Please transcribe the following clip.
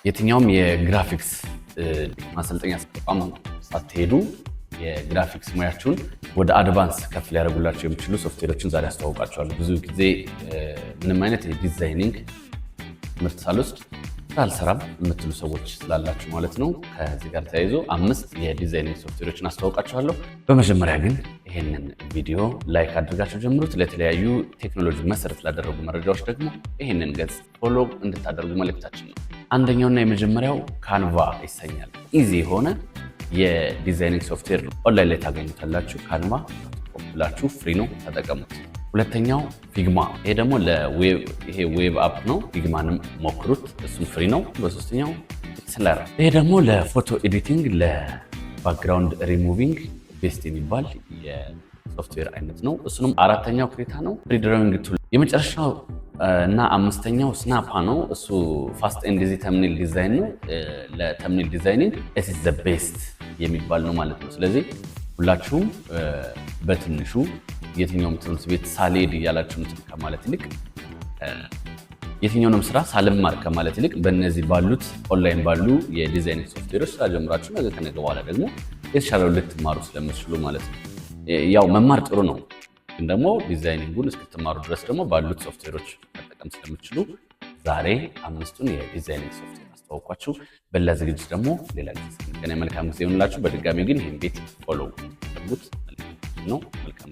የትኛውም የግራፊክስ ማሰልጠኛ ተቋም ሳትሄዱ የግራፊክስ ሙያችሁን ወደ አድቫንስ ከፍ ሊያደርጉላችሁ የሚችሉ ሶፍትዌሮችን ዛሬ አስተዋውቃችኋለሁ። ብዙ ጊዜ ምንም አይነት የዲዛይኒንግ ትምህርት ሳልወስድ ሳልሰራም የምትሉ ሰዎች ስላላችሁ ማለት ነው። ከዚህ ጋር ተያይዞ 5 የዲዛይኒንግ ሶፍትዌሮችን አስተዋውቃችኋለሁ። በመጀመሪያ ግን ይህንን ቪዲዮ ላይክ አድርጋችሁ ጀምሩት። ለተለያዩ ቴክኖሎጂ መሰረት ላደረጉ መረጃዎች ደግሞ ይህንን ገጽ ፎሎ እንድታደርጉ መልእክታችን ነው። አንደኛውና የመጀመሪያው ካንቫ ይሰኛል። ኢዚ የሆነ የዲዛይኒንግ ሶፍትዌር ነው። ኦንላይን ላይ ታገኙታላችሁ። ካንቫ ብላችሁ ፍሪ ነው፣ ተጠቀሙት። ሁለተኛው ፊግማ፣ ይሄ ደግሞ ዌብ አፕ ነው። ፊግማንም ሞክሩት፣ እሱም ፍሪ ነው። በሶስተኛው ፒክስለር፣ ይሄ ደግሞ ለፎቶ ኤዲቲንግ፣ ለባክግራውንድ ሪሙቪንግ ቤስት የሚባል የሶፍትዌር አይነት ነው። እሱንም አራተኛው ክሬታ ነው፣ ሪድሮዊንግ ቱል። የመጨረሻው እና አምስተኛው ስናፓ ነው። እሱ ፋስት ኤንድ ኢዚ ተምኔል ዲዛይን ነው። ለተምኔል ዲዛይኒንግ ኢት ኢዝ ዘ ቤስት የሚባል ነው ማለት ነው። ስለዚህ ሁላችሁም በትንሹ የትኛውም ትምህርት ቤት ሳልሄድ እያላችሁ ከማለት ይልቅ የትኛውንም ስራ ሳልማር ከማለት ይልቅ በእነዚህ ባሉት ኦንላይን ባሉ የዲዛይኒንግ ሶፍትዌሮች ስራ ጀምራችሁ ነገ ከነገ በኋላ ደግሞ የተሻለው ልትማሩ ስለምትችሉ ማለት ነው። ያው መማር ጥሩ ነው፣ ግን ደግሞ ዲዛይኒንጉን እስክትማሩ ድረስ ደግሞ ባሉት ሶፍትዌሮች መጠቀም ስለምትችሉ ዛሬ 5ቱን የዲዛይኒንግ ሶፍትዌር አስተዋውኳችሁ። በሌላ ዝግጅት ደግሞ ሌላ ጊዜ መልካም ጊዜ ይሆንላችሁ። በድጋሚ ግን ይህን ቤት ፎሎ አድርጉት ነው። መልካም